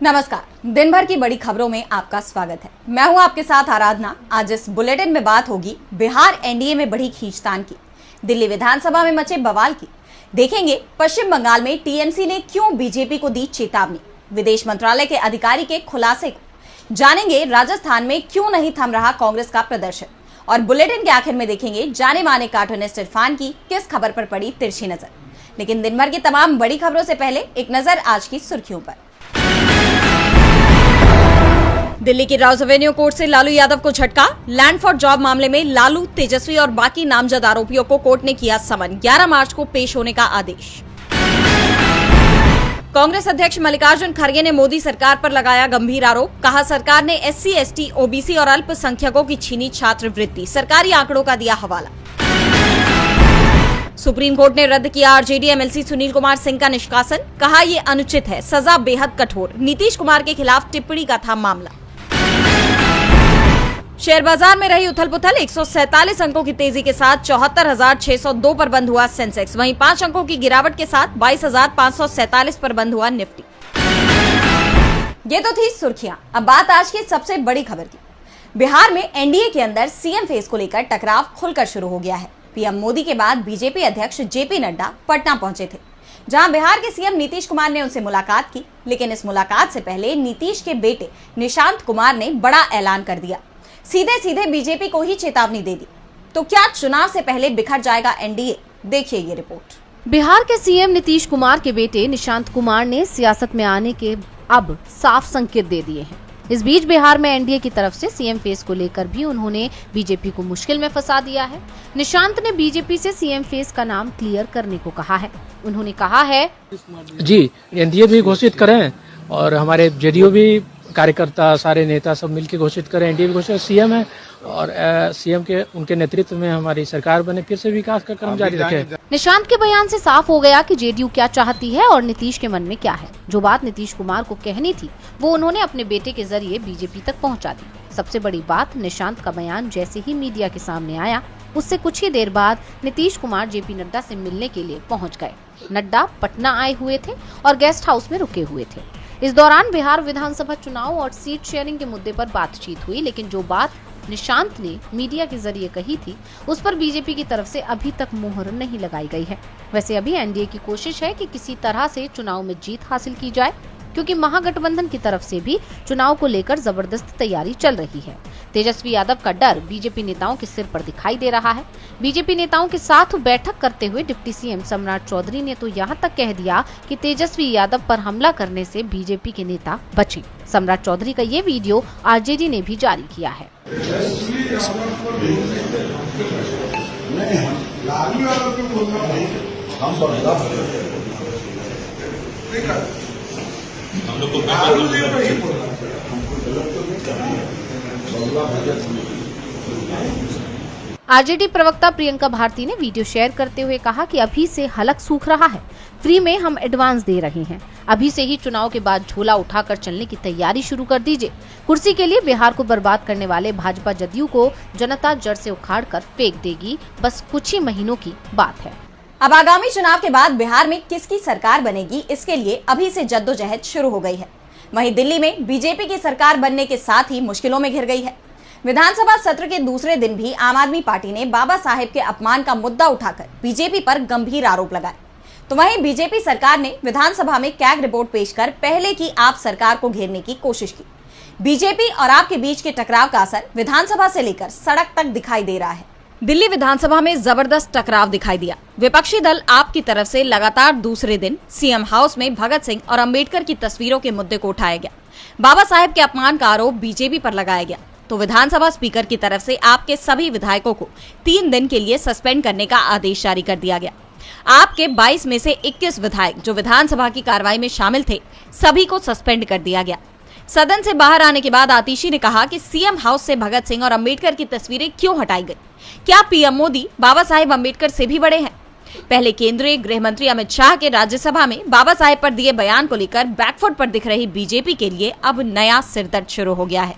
नमस्कार। दिन भर की बड़ी खबरों में आपका स्वागत है। मैं हूं आपके साथ आराधना। आज इस बुलेटिन में बात होगी बिहार एनडीए में बड़ी खींचतान की, दिल्ली विधानसभा में मचे बवाल की, देखेंगे पश्चिम बंगाल में टीएमसी ने क्यों बीजेपी को दी चेतावनी, विदेश मंत्रालय के अधिकारी के खुलासे को जानेंगे, राजस्थान में क्यों नहीं थम रहा कांग्रेस का प्रदर्शन, और बुलेटिन के आखिर में देखेंगे जाने माने कार्टूनिस्ट इरफान की किस खबर पर पड़ी तिरछी नजर। लेकिन दिन भर की तमाम बड़ी खबरों से पहले एक नजर आज की सुर्खियों पर। दिल्ली की राउज एवेन्यू कोर्ट से लालू यादव को झटका। लैंड फॉर जॉब मामले में लालू, तेजस्वी और बाकी नामजद आरोपियों को कोर्ट ने किया समन। 11 मार्च को पेश होने का आदेश। कांग्रेस अध्यक्ष मल्लिकार्जुन खड़गे ने मोदी सरकार पर लगाया गंभीर आरोप। कहा, सरकार ने एससी, एसटी, ओबीसी और अल्पसंख्यकों की छीनी छात्रवृत्ति। सरकारी आंकड़ों का दिया हवाला। सुप्रीम कोर्ट ने रद्द किया आरजेडी एमएलसी सुनील कुमार सिंह का निष्कासन। कहा, ये अनुचित है, सजा बेहद कठोर। नीतीश कुमार के खिलाफ टिप्पणी का था मामला। शेयर बाजार में रही उथल पुथल। 147 अंकों की तेजी के साथ 74,602 पर बंद हुआ सेंसेक्स। वहीं 5 अंकों की गिरावट के साथ 22,547 पर बंद हुआ निफ्टी। ये तो थी सुर्खियां। अब बात आज की सबसे बड़ी खबर की। बिहार में एनडीए के अंदर सीएम फेस को लेकर टकराव खुलकर शुरू हो गया है। पीएम मोदी के बाद बीजेपी अध्यक्ष जेपी नड्डा पटना पहुंचे थे, जहां बिहार के सीएम नीतीश कुमार ने उनसे मुलाकात की। लेकिन इस मुलाकात से पहले नीतीश के बेटे निशांत कुमार ने बड़ा ऐलान कर दिया, सीधे सीधे बीजेपी को ही चेतावनी दे दी। तो क्या चुनाव से पहले बिखर जाएगा एनडीए? देखिए ये रिपोर्ट। बिहार के सीएम नीतीश कुमार के बेटे निशांत कुमार ने सियासत में आने के अब साफ संकेत दे दिए हैं। इस बीच बिहार में एनडीए की तरफ से सीएम फेस को लेकर भी उन्होंने बीजेपी को मुश्किल में फंसा दिया है। निशांत ने बीजेपी से सीएम फेस का नाम क्लियर करने को कहा है। उन्होंने कहा है, जी एनडीए भी घोषित करें और हमारे जेडीयू भी कार्यकर्ता, सारे नेता सब मिलकर घोषित करें, एनडीए भी घोषित, सीएम है और सीएम के उनके नेतृत्व में हमारी सरकार बने, फिर से विकास का क्रम जारी रखे। निशांत के बयान से साफ हो गया कि जेडीयू क्या चाहती है और नीतीश के मन में क्या है। जो बात नीतीश कुमार को कहनी थी वो उन्होंने अपने बेटे के जरिए बीजेपी तक पहुंचा दी। सबसे बड़ी बात, निशांत का बयान जैसे ही मीडिया के सामने आया उससे कुछ ही देर बाद नीतीश कुमार जेपी नड्डा से मिलने के लिए पहुंच गए। नड्डा पटना आए हुए थे और गेस्ट हाउस में रुके हुए थे। इस दौरान बिहार विधानसभा चुनाव और सीट शेयरिंग के मुद्दे पर बातचीत हुई। लेकिन जो बात निशांत ने मीडिया के जरिए कही थी उस पर बीजेपी की तरफ से अभी तक मुहर नहीं लगाई गई है। वैसे अभी एनडीए की कोशिश है कि किसी तरह से चुनाव में जीत हासिल की जाए, क्योंकि महागठबंधन की तरफ से भी चुनाव को लेकर जबरदस्त तैयारी चल रही है। तेजस्वी यादव का डर बीजेपी नेताओं के सिर पर दिखाई दे रहा है। बीजेपी नेताओं के साथ बैठक करते हुए डिप्टी सीएम सम्राट चौधरी ने तो यहाँ तक कह दिया कि तेजस्वी यादव पर हमला करने से बीजेपी के नेता बचें। सम्राट चौधरी का ये वीडियो आरजेडी ने भी जारी किया है। आरजेडी प्रवक्ता प्रियंका भारती ने वीडियो शेयर करते हुए कहा कि अभी से हलक सूख रहा है, फ्री में हम एडवांस दे रहे हैं। अभी से ही चुनाव के बाद झोला उठाकर चलने की तैयारी शुरू कर दीजिए। कुर्सी के लिए बिहार को बर्बाद करने वाले भाजपा जदयू को जनता जड़ से उखाड़ कर फेंक देगी, बस कुछ ही महीनों की बात है। अब आगामी चुनाव के बाद बिहार में किसकी सरकार बनेगी, इसके लिए अभी से जद्दोजहद शुरू हो गई है। वहीं दिल्ली में बीजेपी की सरकार बनने के साथ ही मुश्किलों में घिर गई है। विधानसभा सत्र के दूसरे दिन भी आम आदमी पार्टी ने बाबा साहेब के अपमान का मुद्दा उठाकर बीजेपी पर गंभीर आरोप लगाए। तो वहीं बीजेपी सरकार ने विधानसभा में कैग रिपोर्ट पेश कर पहले की आप सरकार को घेरने की कोशिश की। बीजेपी और आप के बीच के टकराव का असर विधानसभा से लेकर सड़क तक दिखाई दे रहा है। दिल्ली विधानसभा में जबरदस्त टकराव दिखाई दिया। विपक्षी दल आप की तरफ से लगातार दूसरे दिन सीएम हाउस में भगत सिंह और अंबेडकर की तस्वीरों के मुद्दे को उठाया गया। बाबा साहेब के अपमान का आरोप बीजेपी पर लगाया गया। तो विधानसभा स्पीकर की तरफ से आपके सभी विधायकों को 3 दिन के लिए सस्पेंड करने का आदेश जारी कर दिया गया। आपके 22 में से 21 विधायक जो विधानसभा की कार्रवाई में शामिल थे, सभी को सस्पेंड कर दिया गया। सदन से बाहर आने के बाद आतिशी ने कहा कि सीएम हाउस से भगत सिंह और अंबेडकर की तस्वीरें क्यों हटाई गई? क्या पीएम मोदी बाबा साहेब अंबेडकर से भी बड़े हैं? पहले केंद्रीय गृह मंत्री अमित शाह के राज्यसभा में बाबा साहेब पर दिए बयान को लेकर बैकफुट पर दिख रही बीजेपी के लिए अब नया सिरदर्द शुरू हो गया है।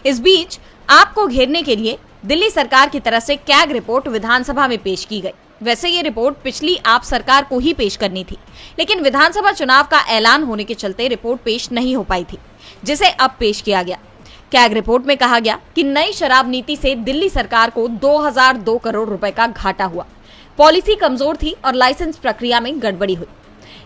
इस बीच आपको घेरने के लिए दिल्ली सरकार की तरफ से कैग रिपोर्ट विधानसभा में पेश की गई। वैसे ये रिपोर्ट पिछली आप सरकार को ही पेश करनी थी, लेकिन विधानसभा चुनाव का ऐलान होने के चलते रिपोर्ट पेश नहीं हो पाई थी, जिसे अब पेश किया गया। कैग रिपोर्ट में कहा गया कि नई शराब नीति से दिल्ली सरकार को 2002 करोड़ रुपए का घाटा हुआ। पॉलिसी कमजोर थी और लाइसेंस प्रक्रिया में गड़बड़ी हुई।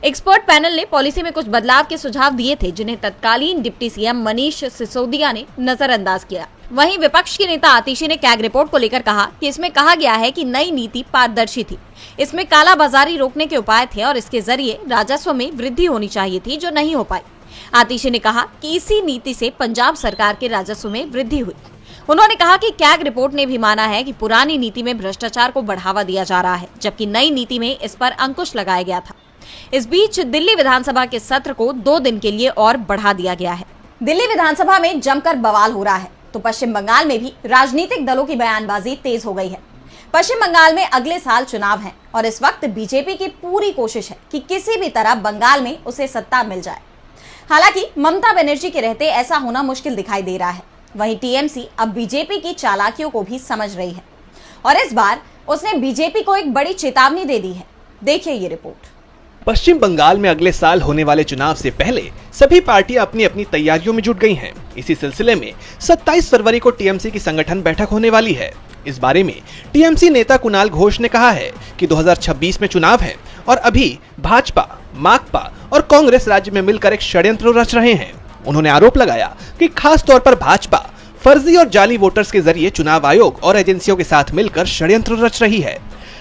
एक्सपर्ट पैनल ने पॉलिसी में कुछ बदलाव के सुझाव दिए थे, जिन्हें तत्कालीन डिप्टी सीएम मनीष सिसोदिया ने नजरअंदाज किया। वहीं विपक्ष के नेता आतिशी ने कैग रिपोर्ट को लेकर कहा कि इसमें कहा गया है कि नई नीति पारदर्शी थी, इसमें कालाबाजारी रोकने के उपाय थे और इसके जरिए राजस्व में वृद्धि होनी चाहिए थी, जो नहीं हो पाई। आतिशी ने कहा कि इसी नीति से पंजाब सरकार के राजस्व में वृद्धि हुई। उन्होंने कहा कि कैग रिपोर्ट ने भी माना है कि पुरानी नीति में भ्रष्टाचार को बढ़ावा दिया जा रहा है, जबकि नई नीति में इस पर अंकुश लगाया गया था। इस बीच दिल्ली विधानसभा के सत्र को 2 दिन के लिए और बढ़ा दिया गया है। दिल्ली विधानसभा में जमकर बवाल हो रहा है, तो पश्चिम बंगाल में भी राजनीतिक दलों की बयानबाजी तेज हो गई है। पश्चिम बंगाल में अगले साल चुनाव हैं और इस वक्त बीजेपी की पूरी कोशिश है कि किसी भी तरह बंगाल में उसे सत्ता मिल जाए। हालांकि ममता बनर्जी के रहते ऐसा होना मुश्किल दिखाई दे रहा है। वहीं टीएमसी अब बीजेपी की चालाकियों को भी समझ रही है और इस बार उसने बीजेपी को एक बड़ी चेतावनी दे दी है। देखिए ये रिपोर्ट। पश्चिम बंगाल में अगले साल होने वाले चुनाव से पहले सभी पार्टियां अपनी अपनी तैयारियों में जुट गई हैं। इसी सिलसिले में 27 फरवरी को टीएमसी की संगठन बैठक होने वाली है। इस बारे में टीएमसी नेता कुणाल घोष ने कहा है कि 2026 में चुनाव है और अभी भाजपा, माकपा और कांग्रेस राज्य में मिलकर एक षड्यंत्र रच रहे हैं। उन्होंने आरोप लगाया कि खास तौर पर भाजपा फर्जी और जाली वोटर्स के जरिए चुनाव आयोग और एजेंसियों के साथ मिलकर षड्यंत्र रच रही है।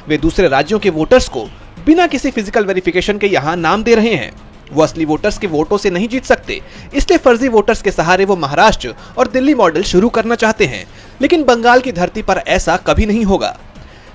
वे दूसरे राज्यों के वोटर्स को बिना किसी फिजिकल वेरिफिकेशन के यहाँ नाम दे रहे हैं। वो असली वोटर्स के वोटों से नहीं जीत सकते, इसलिए फर्जी वोटर्स के सहारे वो महाराष्ट्र और दिल्ली मॉडल शुरू करना चाहते हैं, लेकिन बंगाल की धरती पर ऐसा कभी नहीं होगा।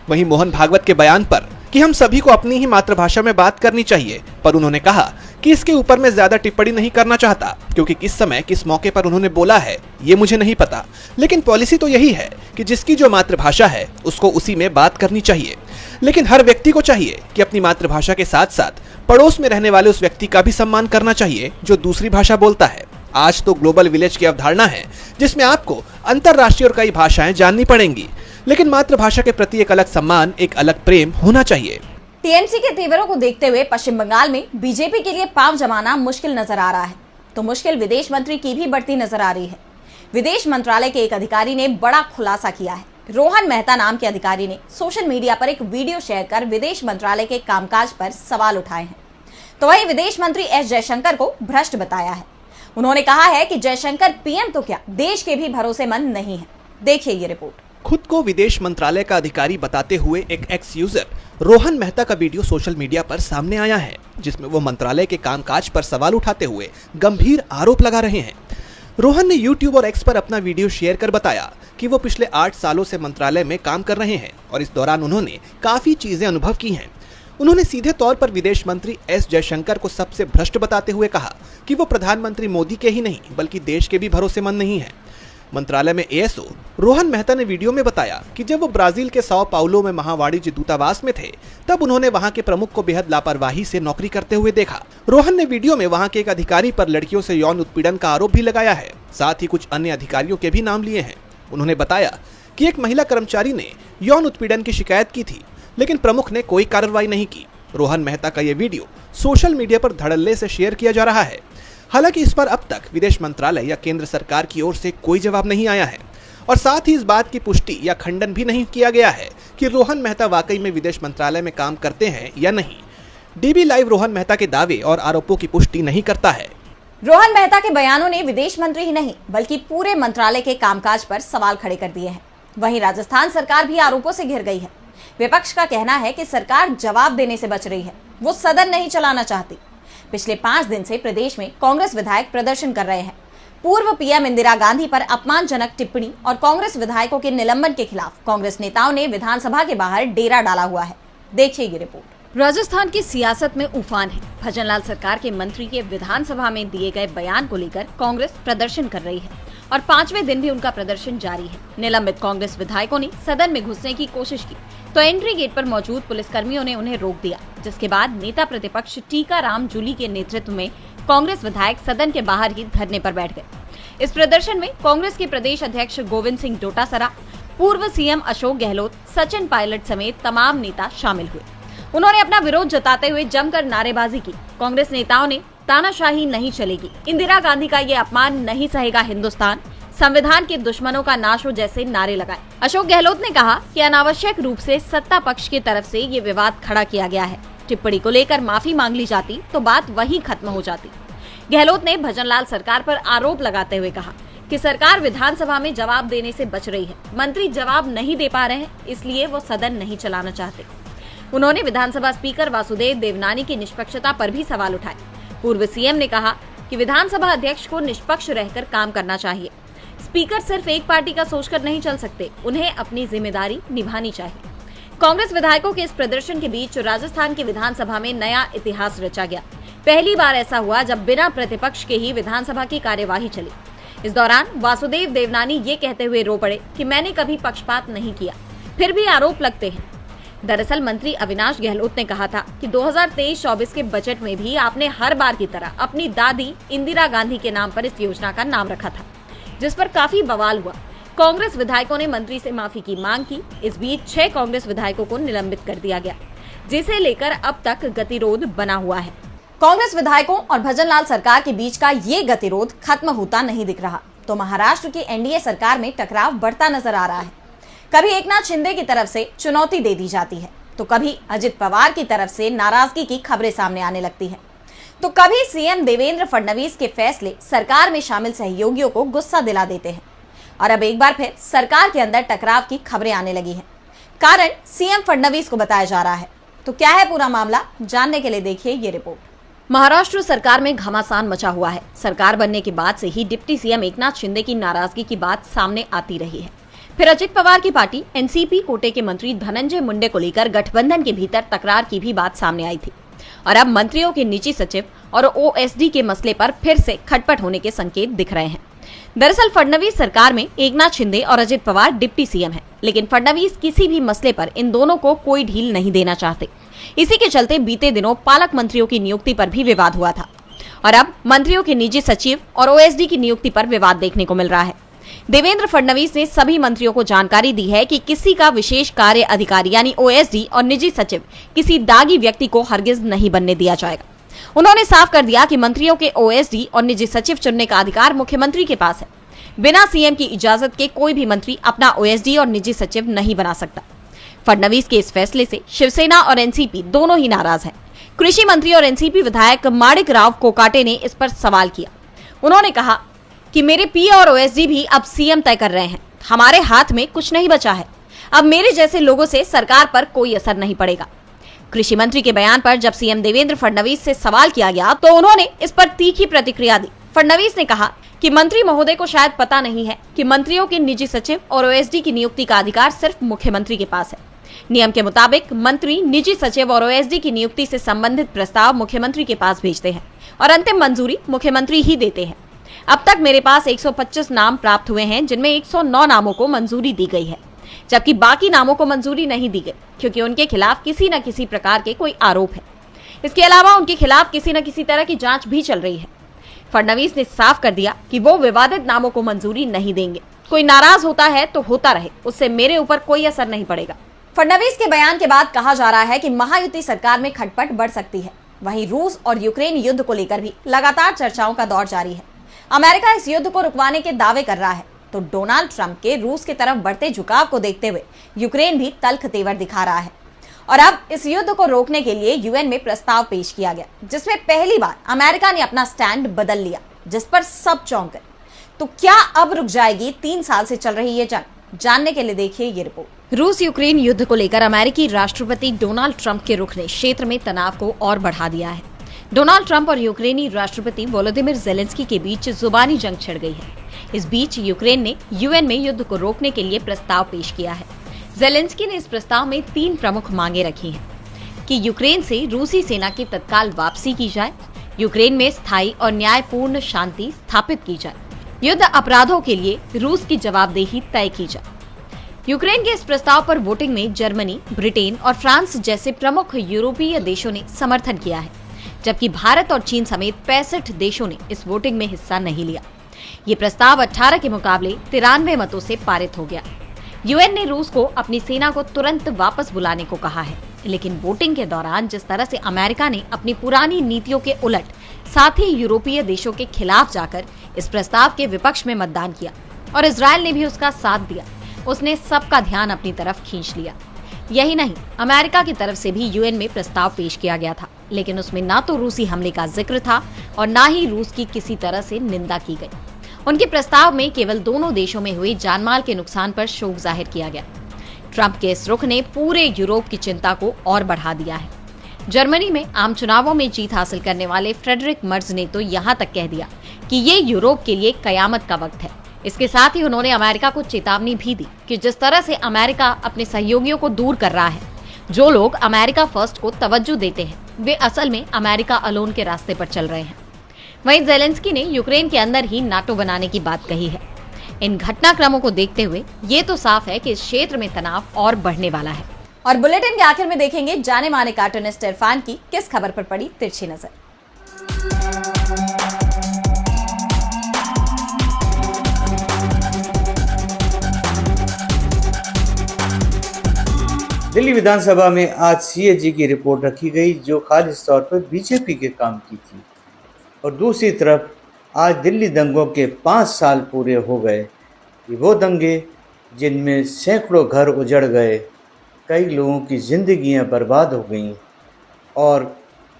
वहीं मोहन भागवत के बयान पर कि हम सभी को अपनी ही मातृभाषा में बात करनी चाहिए, पर उन्होंने कहा कि इसके ऊपर मैं ज्यादा टिप्पणी नहीं करना चाहता, क्योंकि किस समय किस मौके पर उन्होंने बोला है ये मुझे नहीं पता, लेकिन पॉलिसी तो यही है कि जिसकी जो मातृभाषा है उसको उसी में बात करनी चाहिए। लेकिन हर व्यक्ति को चाहिए कि अपनी मातृभाषा के साथ साथ पड़ोस में रहने वाले उस व्यक्ति का भी सम्मान करना चाहिए जो दूसरी भाषा बोलता है। आज तो ग्लोबल विलेज की अवधारणा है, जिसमें आपको अंतरराष्ट्रीय और कई भाषाएं जाननी पड़ेंगी, लेकिन मातृभाषा के प्रति एक अलग सम्मान, एक अलग प्रेम होना चाहिए। टीएमसी के तेवरों को देखते हुए पश्चिम बंगाल में बीजेपी के लिए पांव जमाना मुश्किल नजर आ रहा है, तो मुश्किल विदेश मंत्री की भी बढ़ती नजर आ रही है। विदेश मंत्रालय के एक अधिकारी ने बड़ा खुलासा किया है। रोहन मेहता नाम के अधिकारी ने सोशल मीडिया पर एक वीडियो शेयर कर विदेश मंत्रालय के कामकाज पर सवाल उठाए हैं। तो वहीं विदेश मंत्री एस जयशंकर को भ्रष्ट बताया है। उन्होंने कहा है कि जयशंकर पीएम तो क्या, देश के भी भरोसेमंद नहीं है। देखिए ये रिपोर्ट। खुद को विदेश मंत्रालय का अधिकारी बताते हुए एक एक्स यूजर रोहन मेहता का वीडियो सोशल मीडिया पर सामने आया है, जिसमें वो मंत्रालय के कामकाज पर सवाल उठाते हुए गंभीर आरोप लगा रहे हैं। रोहन ने यूट्यूब और एक्स पर अपना वीडियो शेयर कर बताया कि वो पिछले 8 सालों से मंत्रालय में काम कर रहे हैं और इस दौरान उन्होंने काफी चीजें अनुभव की हैं। उन्होंने सीधे तौर पर विदेश मंत्री एस जयशंकर को सबसे भ्रष्ट बताते हुए कहा कि वो प्रधानमंत्री मोदी के ही नहीं बल्कि देश के भी भरोसेमंद नहीं है। मंत्रालय में एएसओ रोहन मेहता ने वीडियो में बताया कि जब वो ब्राजील के साओ पाउलो में महावाणिज्य दूतावास में थे, तब उन्होंने वहां के प्रमुख को बेहद लापरवाही से नौकरी करते हुए देखा। रोहन ने वीडियो में वहां के एक अधिकारी पर लड़कियों से यौन उत्पीड़न का आरोप भी लगाया है, साथ ही कुछ अन्य अधिकारियों के भी नाम लिए हैं। उन्होंने बताया कि एक महिला कर्मचारी ने यौन उत्पीड़न की शिकायत की थी, लेकिन प्रमुख ने कोई कार्रवाई नहीं की। रोहन मेहता का ये वीडियो सोशल मीडिया पर धड़ल्ले से शेयर किया जा रहा है। हालांकि इस पर अब तक विदेश मंत्रालय या केंद्र सरकार की ओर से कोई जवाब नहीं आया है और साथ ही इस बात की पुष्टि या खंडन भी नहीं किया गया है कि रोहन मेहता वाकई में विदेश मंत्रालय में काम करते हैं या नहीं। डीबी लाइव रोहन मेहता के दावे और आरोपों की पुष्टि नहीं करता है। रोहन मेहता के बयानों ने विदेश मंत्री ही नहीं बल्कि पूरे मंत्रालय के कामकाज पर सवाल खड़े कर दिए हैं। वहीं राजस्थान सरकार भी आरोपों से घिर गई है। विपक्ष का कहना है कि सरकार जवाब देने से बच रही है, वो सदन नहीं चलाना चाहती। पिछले 5 दिन से प्रदेश में कांग्रेस विधायक प्रदर्शन कर रहे हैं। पूर्व पीएम इंदिरा गांधी पर अपमानजनक टिप्पणी और कांग्रेस विधायकों के निलंबन के खिलाफ कांग्रेस नेताओं ने विधानसभा के बाहर डेरा डाला हुआ है। देखिए ये रिपोर्ट। राजस्थान की सियासत में उफान है। भजनलाल सरकार के मंत्री के विधानसभा में दिए गए बयान को लेकर कांग्रेस प्रदर्शन कर रही है और 5वें दिन भी उनका प्रदर्शन जारी है। निलंबित कांग्रेस विधायकों ने सदन में घुसने की कोशिश की तो एंट्री गेट पर मौजूद पुलिसकर्मियों ने उन्हें रोक दिया, जिसके बाद नेता प्रतिपक्ष टीकाराम जूली के नेतृत्व में कांग्रेस विधायक सदन के बाहर ही धरने पर बैठ गए। इस प्रदर्शन में कांग्रेस के प्रदेश अध्यक्ष गोविंद सिंह डोटासरा, पूर्व सीएम अशोक गहलोत, सचिन पायलट समेत तमाम नेता शामिल हुए। उन्होंने अपना विरोध जताते हुए जमकर नारेबाजी की। कांग्रेस नेताओं ने तानाशाही नहीं चलेगी, इंदिरा गांधी का ये अपमान नहीं सहेगा हिंदुस्तान, संविधान के दुश्मनों का नाश हो जैसे नारे लगाए। अशोक गहलोत ने कहा कि अनावश्यक रूप से सत्ता पक्ष की तरफ से ये विवाद खड़ा किया गया है। टिप्पणी को लेकर माफी मांग ली जाती तो बात वहीं खत्म हो जाती। गहलोत ने भजनलाल सरकार पर आरोप लगाते हुए कहा कि सरकार विधानसभा में जवाब देने से बच रही है। मंत्री जवाब नहीं दे पा रहे हैं, इसलिए वो सदन नहीं चलाना चाहते। उन्होंने विधानसभा स्पीकर वासुदेव देवनानी की निष्पक्षता पर भी सवाल उठाए। पूर्व सीएम ने कहा कि विधानसभा अध्यक्ष को निष्पक्ष रहकर काम करना चाहिए। स्पीकर सिर्फ एक पार्टी का सोचकर नहीं चल सकते, उन्हें अपनी जिम्मेदारी निभानी चाहिए। कांग्रेस विधायकों के इस प्रदर्शन के बीच राजस्थान की विधानसभा में नया इतिहास रचा गया। पहली बार ऐसा हुआ जब बिना प्रतिपक्ष के ही विधानसभा की कार्यवाही चली। इस दौरान वासुदेव देवनानी ये कहते हुए रो पड़े कि मैंने कभी पक्षपात नहीं किया, फिर भी आरोप लगते हैं। दरअसल मंत्री अविनाश गहलोत ने कहा था कि 2023-24 के बजट में भी आपने हर बार की तरह अपनी दादी इंदिरा गांधी के नाम पर इस योजना का नाम रखा था, जिस पर काफी बवाल हुआ। कांग्रेस विधायकों ने मंत्री से माफी की मांग की। इस बीच 6 कांग्रेस विधायकों को निलंबित कर दिया गया, जिसे लेकर अब तक गतिरोध बना हुआ है। कांग्रेस विधायकों और भजनलाल सरकार के बीच का ये गतिरोध खत्म होता नहीं दिख रहा, तो महाराष्ट्र की एनडीए सरकार में टकराव बढ़ता नजर आ रहा है। कभी एकनाथ शिंदे की तरफ से चुनौती दे दी जाती है, तो कभी अजित पवार की तरफ से नाराजगी की खबरें सामने आने लगती है, तो कभी सीएम देवेंद्र फडणवीस के फैसले सरकार में शामिल सहयोगियों को गुस्सा दिला देते हैं। और अब एक बार फिर सरकार के अंदर टकराव की खबरें आने लगी हैं। कारण सीएम फडणवीस को बताया जा रहा है। तो क्या है पूरा मामला, जानने के लिए देखिए ये रिपोर्ट। महाराष्ट्र सरकार में घमासान मचा हुआ है। सरकार बनने के बाद से ही डिप्टी सीएम एकनाथ शिंदे की नाराजगी की बात सामने आती रही है। फिर अजित पवार की पार्टी एनसीपी कोटे के मंत्री धनंजय मुंडे को लेकर गठबंधन के भीतर तकरार की भी बात सामने आई थी। और अब मंत्रियों के निजी सचिव और ओएसडी के मसले पर फिर से खटपट होने के संकेत दिख रहे हैं। दरअसल फडणवीस सरकार में एकनाथ शिंदे और अजित पवार डिप्टी सीएम हैं, लेकिन फडणवीस किसी भी मसले पर इन दोनों को कोई ढील नहीं देना चाहते। इसी के चलते बीते दिनों पालक मंत्रियों की नियुक्ति पर भी विवाद हुआ था और अब मंत्रियों के निजी सचिव और ओएसडी की नियुक्ति पर विवाद देखने को मिल रहा है। देवेंद्र फडणवीस ने सभी मंत्रियों को जानकारी दी है कि किसी का विशेष कार्य अधिकारी यानी ओएसडी और निजी सचिव किसी दागी व्यक्ति को हरगिज नहीं बनने दिया जाएगा। उन्होंने साफ कर दिया कि मंत्रियों के ओएसडी और निजी सचिव चुनने का अधिकार मुख्यमंत्री के पास है। बिना सीएम की इजाजत के कोई भी मंत्री अपना ओएसडी और निजी सचिव नहीं बना सकता। फडणवीस के इस फैसले से शिवसेना और एनसीपी दोनों ही नाराज हैं। कृषि मंत्री और एनसीपी विधायक माणिक राव कोकाटे ने इस पर सवाल किया। उन्होंने कहा कि मेरे पी और ओएसडी भी अब सीएम तय कर रहे हैं, हमारे हाथ में कुछ नहीं बचा है। अब मेरे जैसे लोगों से सरकार पर कोई असर नहीं पड़ेगा। कृषि मंत्री के बयान पर जब सीएम देवेंद्र फडणवीस से सवाल किया गया तो उन्होंने इस पर तीखी प्रतिक्रिया दी। फडणवीस ने कहा कि मंत्री महोदय को शायद पता नहीं है कि मंत्रियों के निजी सचिव और ओएसडी की नियुक्ति का अधिकार सिर्फ मुख्यमंत्री के पास है। नियम के मुताबिक मंत्री निजी सचिव और ओएसडी की नियुक्ति से संबंधित प्रस्ताव मुख्यमंत्री के पास भेजते हैं और अंतिम मंजूरी मुख्यमंत्री ही देते हैं। अब तक मेरे पास 125 नाम प्राप्त हुए हैं, जिनमें 109 नामों को मंजूरी दी गई है, जबकि बाकी नामों को मंजूरी नहीं दी गई क्योंकि उनके खिलाफ किसी न किसी प्रकार के कोई आरोप है। इसके अलावा उनके खिलाफ किसी न किसी तरह की जांच भी चल रही है। फडणवीस ने साफ कर दिया कि वो विवादित नामों को मंजूरी नहीं देंगे। कोई नाराज होता है तो होता रहे, उससे मेरे ऊपर कोई असर नहीं पड़ेगा। फडणवीस के बयान के बाद कहा जा रहा है कि महायुति सरकार में खटपट बढ़ सकती है। वहीं रूस और यूक्रेन युद्ध को लेकर भी लगातार चर्चाओं का दौर जारी है। अमेरिका इस युद्ध को रुकवाने के दावे कर रहा है, तो डोनाल्ड ट्रंप के रूस की तरफ बढ़ते झुकाव को देखते हुए यूक्रेन भी तल्ख तेवर दिखा रहा है। और अब इस युद्ध को रोकने के लिए यूएन में प्रस्ताव पेश किया गया, जिसमें पहली बार अमेरिका ने अपना स्टैंड बदल लिया, जिस पर सब चौंक गए। तो क्या अब रुक जाएगी 3 साल से चल रही ये जंग? जानने के लिए देखिए ये रिपोर्ट। रूस यूक्रेन युद्ध को लेकर अमेरिकी राष्ट्रपति डोनाल्ड ट्रंप के रुख ने क्षेत्र में तनाव को और बढ़ा दिया है। डोनाल्ड ट्रंप और यूक्रेनी राष्ट्रपति वोलोदिमिर ज़ेलेंस्की के बीच जुबानी जंग छिड़ गई है। इस बीच यूक्रेन ने यूएन में युद्ध को रोकने के लिए प्रस्ताव पेश किया है। ज़ेलेंस्की ने इस प्रस्ताव में 3 प्रमुख मांगे रखी हैं कि यूक्रेन से रूसी सेना की तत्काल वापसी की जाए, यूक्रेन में स्थायी और न्यायपूर्ण शांति स्थापित की जाए, युद्ध अपराधों के लिए रूस की जवाबदेही तय की जाए। यूक्रेन के इस प्रस्ताव पर वोटिंग में जर्मनी, ब्रिटेन और फ्रांस जैसे प्रमुख यूरोपीय देशों ने समर्थन किया है, जबकि भारत और चीन समेत 65 देशों ने इस वोटिंग में हिस्सा नहीं लिया। ये प्रस्ताव 18 के मुकाबले 93 मतों से पारित हो गया। यूएन ने रूस को अपनी सेना को तुरंत वापस बुलाने को कहा है, लेकिन वोटिंग के दौरान जिस तरह से अमेरिका ने अपनी पुरानी नीतियों के उलट साथ ही यूरोपीय देशों के खिलाफ जाकर इस प्रस्ताव के विपक्ष में मतदान किया और इजराइल ने भी उसका साथ दिया, उसने सबका ध्यान अपनी तरफ खींच लिया। यही नहीं, अमेरिका की तरफ से भी यूएन में प्रस्ताव पेश किया गया था, लेकिन उसमें ना तो रूसी हमले का जिक्र था और ना ही रूस की किसी तरह से निंदा की गई। उनके प्रस्ताव में केवल दोनों देशों में हुई जानमाल के नुकसान पर शोक जाहिर किया गया। ट्रंप के इस रुख ने पूरे यूरोप की चिंता को और बढ़ा दिया है। जर्मनी में आम चुनावों में जीत हासिल करने वाले फ्रेडरिक मर्ज ने तो यहाँ तक कह दिया कि ये यूरोप के लिए कयामत का वक्त है। इसके साथ ही उन्होंने अमेरिका को चेतावनी भी दी कि जिस तरह से अमेरिका अपने सहयोगियों को दूर कर रहा है, जो लोग अमेरिका फर्स्ट को तवज्जो देते हैं, वे असल में अमेरिका अलोन के रास्ते पर चल रहे हैं। वहीं ज़ेलेंस्की ने यूक्रेन के अंदर ही नाटो बनाने की बात कही है। इन घटनाक्रमों को देखते हुए ये तो साफ है कि इस क्षेत्र में तनाव और बढ़ने वाला है। और बुलेटिन के आखिर में देखेंगे जाने माने कार्टूनिस्ट इरफान की किस खबर पर पड़ी तिरछी नजर। दिल्ली विधानसभा में आज सीएजी की रिपोर्ट रखी गई, जो खालिस तौर पर बीजेपी के काम की थी। और दूसरी तरफ आज दिल्ली दंगों के 5 साल पूरे हो गए। ये वो दंगे जिनमें सैकड़ों घर उजड़ गए, कई लोगों की ज़िंदगियां बर्बाद हो गईं और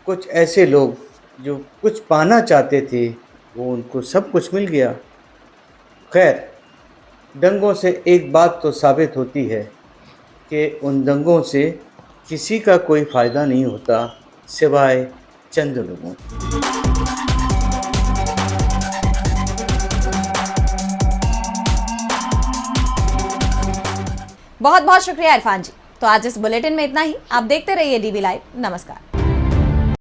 कुछ ऐसे लोग जो कुछ पाना चाहते थे वो उनको सब कुछ मिल गया। खैर, दंगों से एक बात तो साबित होती है कि उन दंगों से किसी का कोई फ़ायदा नहीं होता सिवाय चंद लोगों। बहुत बहुत शुक्रिया इरफान जी। तो आज इस बुलेटिन में इतना ही। आप देखते रहिए डीवी लाइव। नमस्कार।